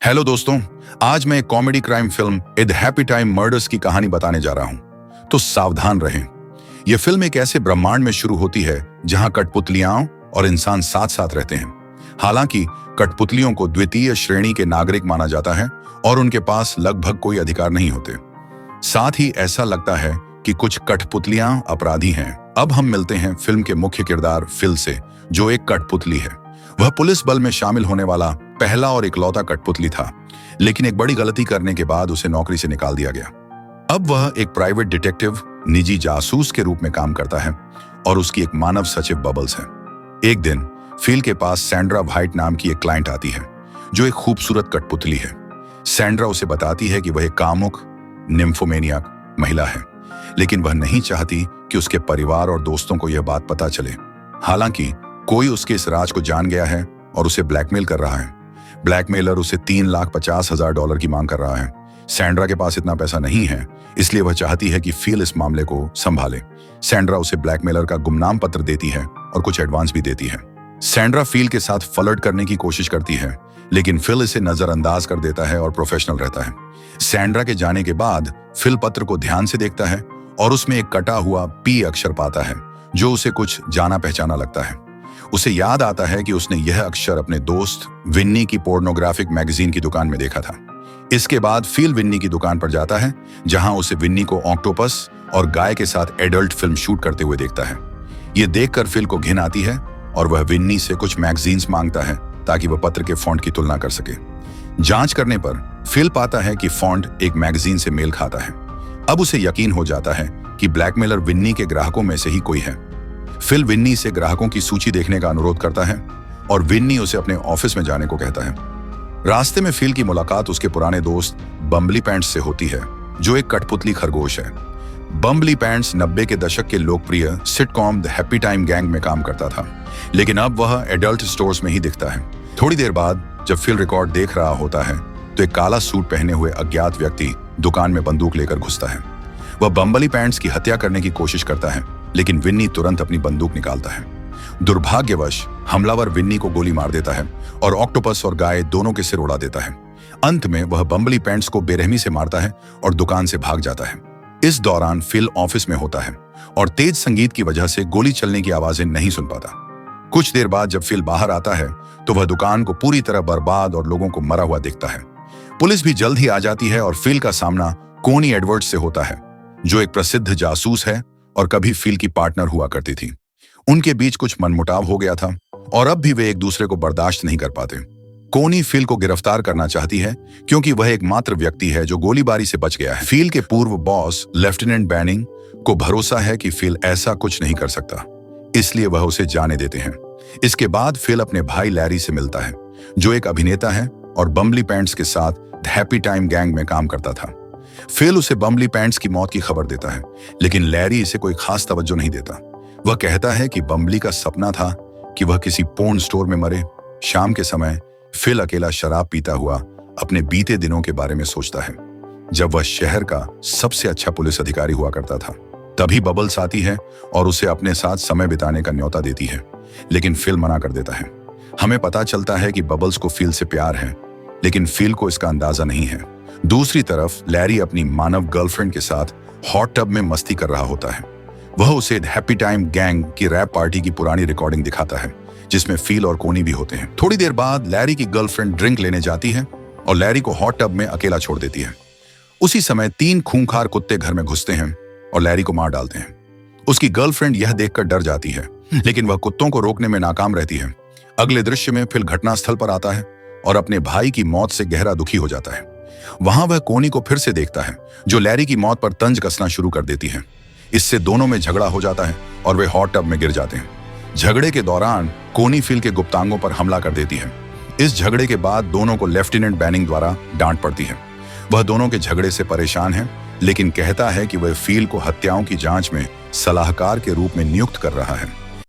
Hello दोस्तों, आज मैं एक comedy crime film A the happy time murders की कहानी बताने जा रहा हूं, तो सावधान रहें। यह फिल्म एक ऐसे ब्रह्मांड में शुरू होती है जहां कठपुतलियां और इंसान साथ साथ रहते हैं। हालांकि कठपुतलियों को द्वितीय श्रेणी के नागरिक माना जाता है और उनके पास लगभग कोई अधिकार नहीं होते। साथ ही ऐसा लगता है कि कुछ कठपुतलियां अपराधी हैं। अब हम मिलते हैं फिल्म के मुख्य किरदार फिल से, जो एक कठपुतली है। वह पुलिस बल में शामिल होने वाला पहला और इकलौता कठपुतली था, लेकिन एक बड़ी गलती करने के बाद उसे नौकरी से निकाल दिया गया। अब वह एक प्राइवेट डिटेक्टिव, निजी जासूस के रूप में काम करता है और उसकी एक मानव सचिव बबल्स है। एक दिन फिल के पास सैंड्रा व्हाइट नाम की एक क्लाइंट आती है, जो एक खूबसूरत कठपुतली है। सैंड्रा उसे बताती है कि वह एक कामुक निम्फोमेनियाक महिला है, लेकिन वह नहीं चाहती कि उसके परिवार और दोस्तों को यह बात पता चले। हालांकि कोई उसके इस राज को जान गया है और उसे ब्लैकमेल कर रहा है। ब्लैकमेलर उसे $3,50,000 की मांग कर रहा है। सैंड्रा के पास इतना पैसा नहीं है, इसलिए वह चाहती है कि फिल इस मामले को संभाले। सैंड्रा उसे ब्लैकमेलर का गुमनाम पत्र देती है और कुछ एडवांस भी देती है। सैंड्रा फिल के साथ फ्लर्ट करने की कोशिश करती है, लेकिन फिल इसे नजरअंदाज कर देता है और प्रोफेशनल रहता है। सैंड्रा के जाने के बाद फिल पत्र को ध्यान से देखता है और उसमें एक कटा हुआ पी अक्षर पाता है, जो उसे कुछ जाना पहचाना लगता है। उसे याद आता है कि उसने यह अक्षर अपने दोस्त विन्नी की पोर्नोग्राफिक मैगजीन की दुकान में देखा था। इसके बाद फिल विन्नी की दुकान पर जाता है, जहां उसे विन्नी को ऑक्टोपस और गाय के साथ एडल्ट फिल्म शूट करते हुए देखता है। यह देखकर फिल को घिन आती है और वह विन्नी से कुछ मैगजीन्स मांगता है ताकि वह पत्र के फॉन्ट की तुलना कर सके। जांच करने पर फिल पाता है कि फॉन्ट एक मैगजीन से मेल खाता है। अब उसे यकीन हो जाता है कि ब्लैकमेलर विन्नी के ग्राहकों में से ही कोई है। फिल विन्नी से ग्राहकों की सूची देखने का अनुरोध करता है और विन्नी उसे अपने ऑफिस में जाने को कहता है। रास्ते में फिल की मुलाकात उसके पुराने दोस्त बम्बली पैंट्स से होती है, जो एक कठपुतली खरगोश है। बम्बली पैंट्स 90 के दशक के लोकप्रिय sitcom the happy time gang में काम करता था, लेकिन अब वह एडल्ट स्टोर्स में ही दिखता है। थोड़ी देर बाद जब फिल रिकॉर्ड देख रहा होता है, तो एक काला सूट पहने हुए अज्ञात व्यक्ति दुकान में बंदूक लेकर घुसता है। वह बम्बली पैंट्स की हत्या करने की कोशिश करता है, लेकिन विन्नी तुरंत अपनी बंदूक निकालता है। दुर्भाग्यवश हमलावर विन्नी को गोली मार देता है और ऑक्टोपस और गाय दोनों के सिर उड़ा देता है। अंत में वह बम्बली पैंट्स को बेरहमी से मारता है और दुकान से भाग जाता है। इस दौरान फिल ऑफिस में होता है और तेज संगीत की वजह से गोली चलने की आवाजें नहीं सुन पाता। कुछ देर बाद जब फिल बाहर आता है, तो वह दुकान को पूरी तरह बर्बाद और लोगों को मरा हुआ दिखता है। पुलिस भी जल्द ही आ जाती है और फिल का सामना कोनी एडवर्ड्स से होता है, जो एक प्रसिद्ध जासूस है और कभी फिल की पार्टनर हुआ करती थी। उनके बीच कुछ मनमुटाव हो गया था और अब भी वे एक दूसरे को बर्दाश्त नहीं कर पाते। कोनी फिल को गिरफ्तार करना चाहती है, क्योंकि वह एकमात्र व्यक्ति है जो गोलीबारी से बच गया है। फिल के पूर्व बॉस लेफ्टिनेंट बैनिंग को भरोसा है कि फिल ऐसा कुछ नहीं कर सकता, इसलिए वह उसे जाने देते हैं। इसके बाद फिल अपने भाई लैरी से मिलता है, जो एक अभिनेता है और बम्बली पैंट्स के साथ द हैप्पी टाइम गैंग में काम करता था। फिल उसे बम्बली पैंट्स की मौत की खबर देता है, लेकिन लैरी इसे कोई खास तवज्जो नहीं देता। वह कहता है कि बम्बली का सपना था कि वह किसी पोर्न स्टोर में मरे। शाम के समय फिल अकेला शराब पीता हुआ अपने बीते दिनों के बारे में सोचता है, जब वह शहर का सबसे अच्छा पुलिस अधिकारी हुआ करता था। तभी बबल्स आती है और उसे अपने साथ समय बिताने का न्योता देती है, लेकिन फिल मना कर देता है। हमें पता चलता है कि बबल्स को फिल से प्यार है, लेकिन फिल को इसका अंदाजा नहीं है। दूसरी तरफ लैरी अपनी मानव गर्लफ्रेंड के साथ हॉट टब में मस्ती कर रहा होता है। वह उसे हैप्पी टाइम गैंग की रैप पार्टी की पुरानी रिकॉर्डिंग दिखाता है, जिसमें फिल और कोनी भी होते हैं। थोड़ी देर बाद लैरी की गर्लफ्रेंड ड्रिंक लेने जाती है और लैरी को हॉट टब में अकेला छोड़ देती है। उसी समय 3 खूंखार कुत्ते घर में घुसते हैं और लैरी को मार डालते हैं। उसकी गर्लफ्रेंड यह देखकर डर जाती है, लेकिन वह कुत्तों को रोकने में नाकाम रहती है। अगले दृश्य में फिल घटनास्थल पर आता है और अपने भाई की मौत से गहरा दुखी हो जाता है। वहां वह कोनी को फिर से देखता है, जो लैरी की मौत पर तंज कसना शुरू कर देती है। इससे दोनों में झगड़ा हो जाता है और वे हॉट टब में गिर जाते हैं। झगड़े के दौरान कोनी फिल के गुप्तांगों पर हमला कर देती है। इस झगड़े के बाद दोनों को लेफ्टिनेंट बैनिंग द्वारा डांट पड़ती है। वह दोनों के झगड़े से परेशान है, लेकिन कहता है कि वह फिल को हत्याओं की जांच में सलाहकार के रूप में नियुक्त कर रहा है।